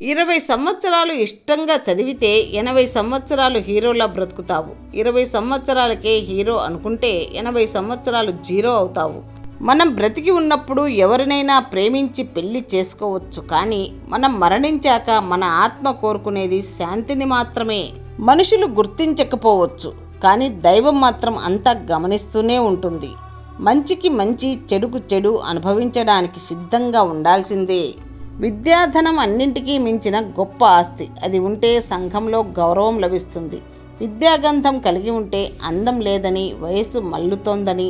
20 సంవత్సరాలు ఇష్టంగా చదివితే 80 సంవత్సరాలు హీరోలా బ్రతుకుతావు. 20 సంవత్సరాలకే హీరో అనుకుంటే 80 సంవత్సరాలు జీరో అవుతావు. మనం బ్రతికి ఉన్నప్పుడు ఎవరినైనా ప్రేమించి పెళ్లి చేసుకోవచ్చు, కానీ మనం మరణించాక మన ఆత్మ కోరుకునేది శాంతిని మాత్రమే. మనుషులు గుర్తించకపోవచ్చు, కానీ దైవం మాత్రం అంతా గమనిస్తూనే ఉంటుంది. మంచికి మంచి, చెడుకు చెడు అనుభవించడానికి సిద్ధంగా ఉండాల్సిందే. విద్యాధనం అన్నింటికీ మించిన గొప్ప ఆస్తి. అది ఉంటే సంఘంలో గౌరవం లభిస్తుంది. విద్యాగంధం కలిగి ఉంటే అందం లేదని, వయసు మల్లుతోందని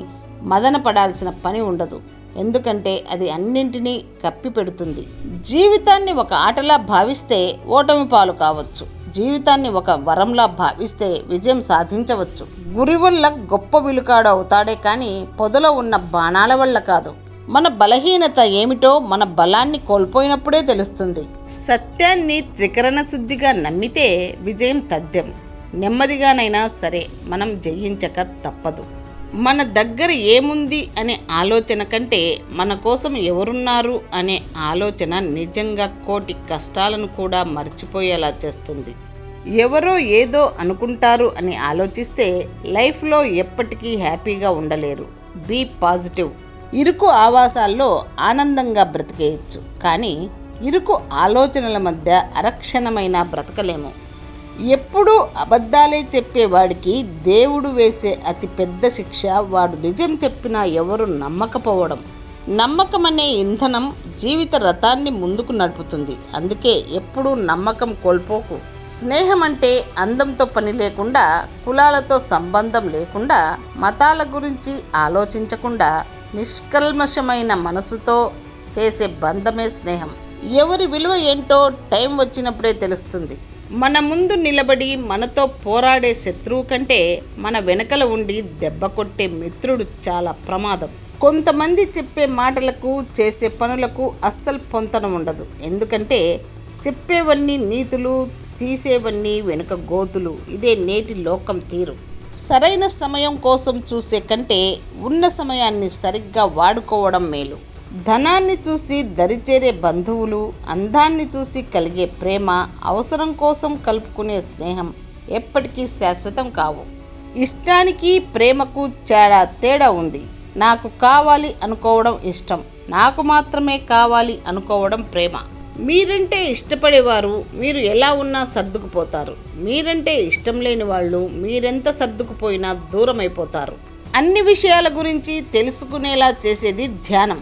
మదన పడాల్సిన పని ఉండదు. ఎందుకంటే అది అన్నింటినీ కప్పిపెడుతుంది. జీవితాన్ని ఒక ఆటలా భావిస్తే ఓటమి పాలు కావచ్చు. జీవితాన్ని ఒక వరంలా భావిస్తే విజయం సాధించవచ్చు. గురి వల్ల గొప్ప విలుకాడు అవుతాడే కానీ పొదలో ఉన్న బాణాల వల్ల కాదు. మన బలహీనత ఏమిటో మన బలాన్ని కోల్పోయినప్పుడే తెలుస్తుంది. సత్యాన్ని త్రికరణ శుద్ధిగా నమ్మితే విజయం తథ్యం. నెమ్మదిగానైనా సరే మనం జయించక తప్పదు. మన దగ్గర ఏముంది అనే ఆలోచన కంటే మన కోసం ఎవరున్నారు అనే ఆలోచన నిజంగా కోటి కష్టాలను కూడా మర్చిపోయేలా చేస్తుంది. ఎవరో ఏదో అనుకుంటారు అని ఆలోచిస్తే లైఫ్లో ఎప్పటికీ హ్యాపీగా ఉండలేరు. Be positive. ఇరుకు ఆవాసాల్లో ఆనందంగా బ్రతికేయచ్చు, కానీ ఇరుకు ఆలోచనల మధ్య అరక్షణమైన బ్రతకలేము. ఎప్పుడూ అబద్ధాలే చెప్పేవాడికి దేవుడు వేసే అతి పెద్ద శిక్ష వాడు నిజం చెప్పినా ఎవరు నమ్మకపోవడం. నమ్మకం అనే ఇంధనం జీవిత రథాన్ని ముందుకు నడుపుతుంది. అందుకే ఎప్పుడూ నమ్మకం కోల్పోకు. స్నేహం అంటే అందంతో పని లేకుండా, కులాలతో సంబంధం లేకుండా, మతాల గురించి ఆలోచించకుండా నిష్కల్మషమైన మనసుతో చేసే బంధమే స్నేహం. ఎవరి విలువ ఏంటో టైం వచ్చినప్పుడే తెలుస్తుంది. మన ముందు నిలబడి మనతో పోరాడే శత్రువు కంటే మన వెనకల ఉండి దెబ్బ కొట్టే మిత్రుడు చాలా ప్రమాదం. కొంతమంది చెప్పే మాటలకు, చేసే పనులకు అస్సలు పొంతన ఉండదు. ఎందుకంటే చెప్పేవన్నీ నీతులు, తీసేవన్నీ వెనుక గోతులు. ఇదే నేటి లోకం తీరు. సరైన సమయం కోసం చూసే కంటే ఉన్న సమయాన్ని సరిగ్గా వాడుకోవడం మేలు. ధనాన్ని చూసి దరిచేరే బంధువులు, అందాన్ని చూసి కలిగే ప్రేమ, అవసరం కోసం కలుపుకునే స్నేహం ఎప్పటికీ శాశ్వతం కావు. ఇష్టానికి ప్రేమకు తేడా ఉంది. నాకు కావాలి అనుకోవడం ఇష్టం, నాకు మాత్రమే కావాలి అనుకోవడం ప్రేమ. మీరంటే ఇష్టపడేవారు మీరు ఎలా ఉన్నా సర్దుకుపోతారు. మీరంటే ఇష్టం లేని వాళ్ళు మీరెంత సర్దుకుపోయినా దూరం అయిపోతారు. అన్ని విషయాల గురించి తెలుసుకునేలా చేసేది ధ్యానం.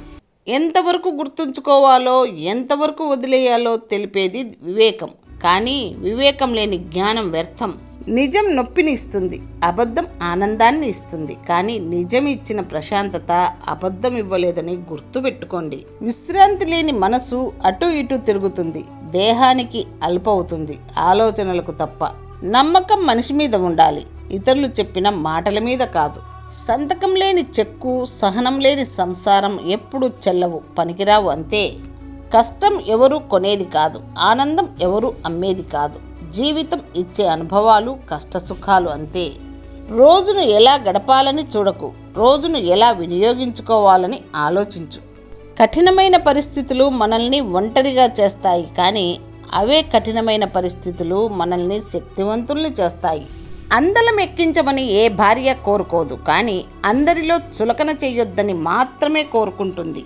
ఎంతవరకు గుర్తుంచుకోవాలో, ఎంతవరకు వదిలేయాలో తెలిపేది వివేకం. కానీ వివేకం లేని జ్ఞానం వ్యర్థం. నిజం నొప్పిని ఇస్తుంది, అబద్ధం ఆనందాన్ని ఇస్తుంది. కానీ నిజం ఇచ్చిన ప్రశాంతత అబద్ధం ఇవ్వలేదని గుర్తుపెట్టుకోండి. విశ్రాంతి లేని మనసు అటు ఇటు తిరుగుతుంది, దేహానికి అల్పవుతుంది, ఆలోచనలకు తప్ప. నమ్మకం మనిషి మీద ఉండాలి, ఇతరులు చెప్పిన మాటల మీద కాదు. సంతకం లేని చెక్కు, సహనం లేని సంసారం ఎప్పుడు చెల్లవు, పనికిరావు. అంతే. కష్టం ఎవరు కొనేది కాదు, ఆనందం ఎవరు అమ్మేది కాదు. జీవితం ఇచ్చే అనుభవాలు, కష్టసుఖాలు అంతే. రోజును ఎలా గడపాలని చూడకు, రోజును ఎలా వినియోగించుకోవాలని ఆలోచించు. కఠినమైన పరిస్థితులు మనల్ని ఒంటరిగా చేస్తాయి, కానీ అవే కఠినమైన పరిస్థితులు మనల్ని శక్తివంతుల్ని చేస్తాయి. అందలం ఎక్కించమని ఏ భార్య కోరుకోదు, కానీ అందరిలో చులకన చెయ్యొద్దని మాత్రమే కోరుకుంటుంది.